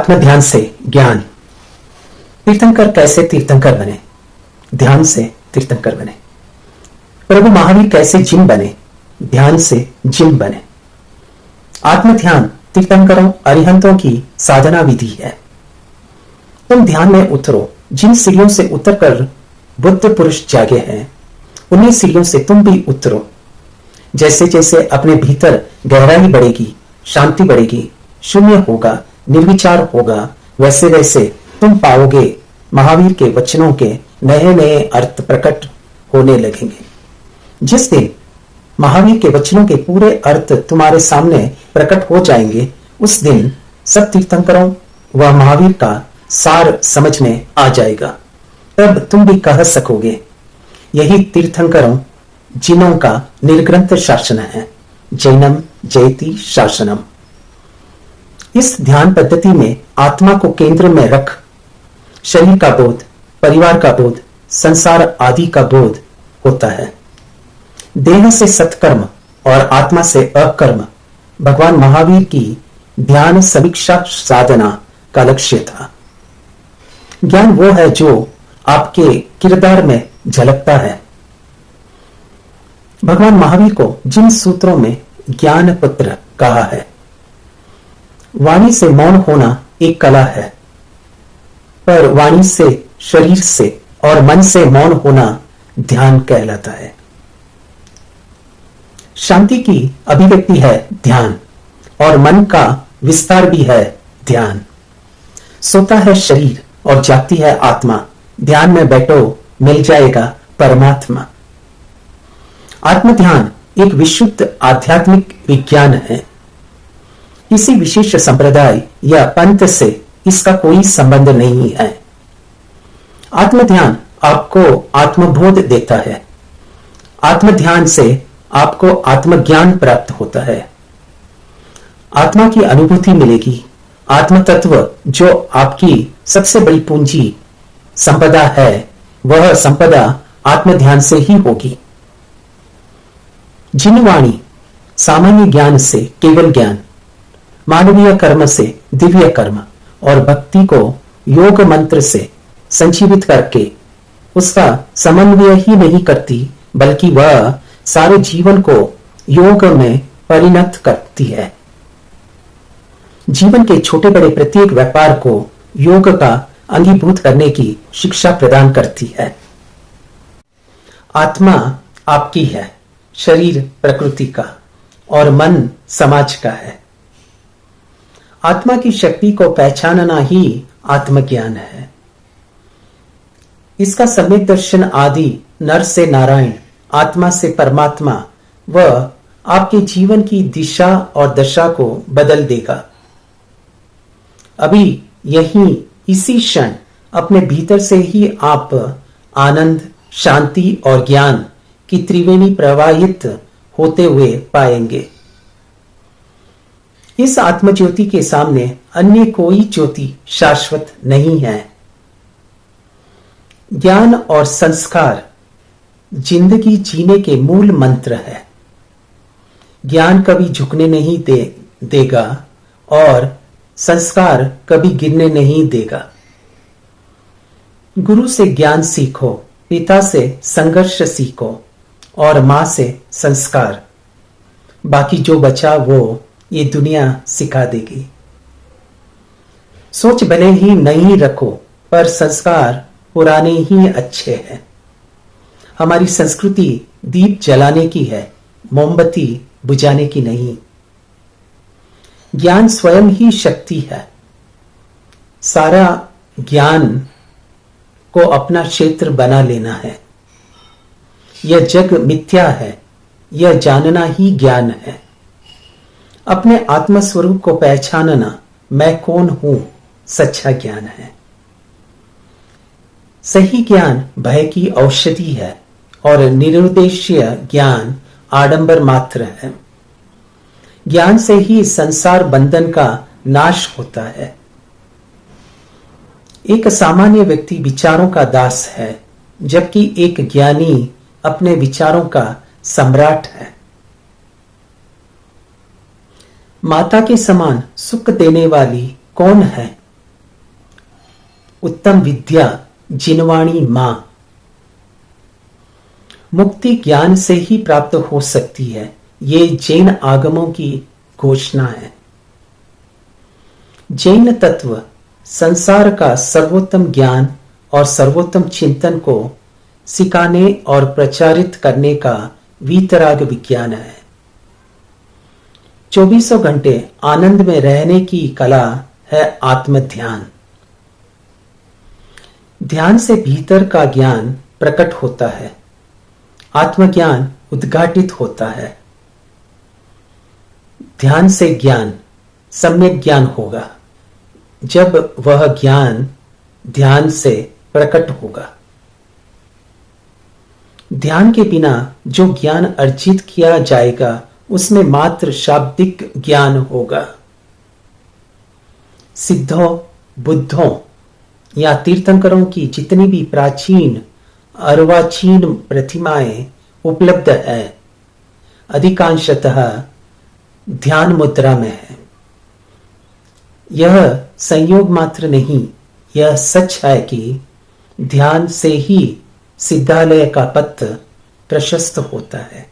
आत्म ध्यान से ज्ञान। तीर्थंकर कैसे तीर्थंकर बने? ध्यान से तीर्थंकर बने। प्रभु महावीर कैसे जिन बने? ध्यान से जिन बने। आत्म ध्यान तीर्थंकरों अरिहंतों की साधना विधि है। तुम ध्यान में उतरो। जिन सीढ़ियों से उतरकर बुद्ध पुरुष जागे हैं, उन्हीं सीढ़ियों से तुम भी उतरो। जैसे जैसे अपने भीतर गहराई बढ़ेगी, शांति बढ़ेगी, शून्य होगा, निर्विचार होगा, वैसे वैसे तुम पाओगे महावीर के वचनों के नए नए अर्थ प्रकट होने लगेंगे। जिस दिन महावीर के वचनों के पूरे अर्थ तुम्हारे सामने प्रकट हो जाएंगे, उस दिन सब तीर्थंकरों व महावीर का सार समझ में आ जाएगा। तब तुम भी कह सकोगे, यही तीर्थंकरों जिनों का निर्ग्रंथ शासन है। जैनम जयति शासनम। इस ध्यान पद्धति में आत्मा को केंद्र में रख शरीर का बोध, परिवार का बोध, संसार आदि का बोध होता है। देह से सत्कर्म और आत्मा से अकर्म भगवान महावीर की ध्यान समीक्षा साधना का लक्ष्य था। ज्ञान वो है जो आपके किरदार में झलकता है। भगवान महावीर को जिन सूत्रों में ज्ञान पुत्र कहा है, वाणी से मौन होना एक कला है, पर वाणी से, शरीर से और मन से मौन होना ध्यान कहलाता है। शांति की अभिव्यक्ति है ध्यान, और मन का विस्तार भी है ध्यान। सोता है शरीर और जागती है आत्मा। ध्यान में बैठो, मिल जाएगा परमात्मा। आत्म ध्यान एक विशुद्ध आध्यात्मिक विज्ञान है। किसी विशेष संप्रदाय या पंथ से इसका कोई संबंध नहीं है। आत्म ध्यान आपको आत्मबोध देता है। आत्म ध्यान से आपको आत्मज्ञान प्राप्त होता है। आत्मा की अनुभूति मिलेगी। आत्म तत्व जो आपकी सबसे बड़ी पूंजी संपदा है, वह संपदा आत्म ध्यान से ही होगी। जिनवाणी सामान्य ज्ञान से केवल ज्ञान, मानवीय कर्म से दिव्य कर्म और भक्ति को योग मंत्र से संजीवित करके उसका समन्वय ही नहीं करती, बल्कि वह सारे जीवन को योग में परिणत करती है। जीवन के छोटे बड़े प्रत्येक व्यापार को योग का अंगीभूत करने की शिक्षा प्रदान करती है। आत्मा आपकी है, शरीर प्रकृति का और मन समाज का है। आत्मा की शक्ति को पहचानना ही आत्मज्ञान है। इसका सम्यक दर्शन आदि नर से नारायण, आत्मा से परमात्मा व आपके जीवन की दिशा और दशा को बदल देगा। अभी यही इसी क्षण अपने भीतर से ही आप आनंद, शांति और ज्ञान की त्रिवेणी प्रवाहित होते हुए पाएंगे। इस आत्मज्योति के सामने अन्य कोई ज्योति शाश्वत नहीं है। ज्ञान और संस्कार जिंदगी जीने के मूल मंत्र है। ज्ञान कभी झुकने नहीं देगा और संस्कार कभी गिरने नहीं देगा। गुरु से ज्ञान सीखो, पिता से संघर्ष सीखो और मां से संस्कार। बाकी जो बचा वो ये दुनिया सिखा देगी। सोच भले ही नहीं रखो, पर संस्कार पुराने ही अच्छे हैं। हमारी संस्कृति दीप जलाने की है, मोमबत्ती बुझाने की नहीं। ज्ञान स्वयं ही शक्ति है। सारा ज्ञान को अपना क्षेत्र बना लेना है। यह जग मिथ्या है, यह जानना ही ज्ञान है। अपने आत्मस्वरूप को पहचानना, मैं कौन हूं, सच्चा ज्ञान है। सही ज्ञान भय की औषधि है और निरुद्देश्य ज्ञान आडंबर मात्र है। ज्ञान से ही संसार बंधन का नाश होता है। एक सामान्य व्यक्ति विचारों का दास है, जबकि एक ज्ञानी अपने विचारों का सम्राट है। माता के समान सुख देने वाली कौन है? उत्तम विद्या जिनवाणी मां। मुक्ति ज्ञान से ही प्राप्त हो सकती है, ये जैन आगमों की घोषणा है। जैन तत्व संसार का सर्वोत्तम ज्ञान और सर्वोत्तम चिंतन को सिखाने और प्रचारित करने का वीतराग विज्ञान है। 24 घंटे आनंद में रहने की कला है आत्मध्यान। ध्यान से भीतर का ज्ञान प्रकट होता है, आत्मज्ञान उद्घाटित होता है। ध्यान से ज्ञान सम्यक ज्ञान होगा जब वह ज्ञान ध्यान से प्रकट होगा। ध्यान के बिना जो ज्ञान अर्जित किया जाएगा उसमें मात्र शाब्दिक ज्ञान होगा। सिद्धों, बुद्धों या तीर्थंकरों की जितनी भी प्राचीन अर्वाचीन प्रतिमाएं उपलब्ध है, अधिकांशतः ध्यान मुद्रा में है। यह संयोग मात्र नहीं, यह सच है कि ध्यान से ही सिद्धालय का पथ प्रशस्त होता है।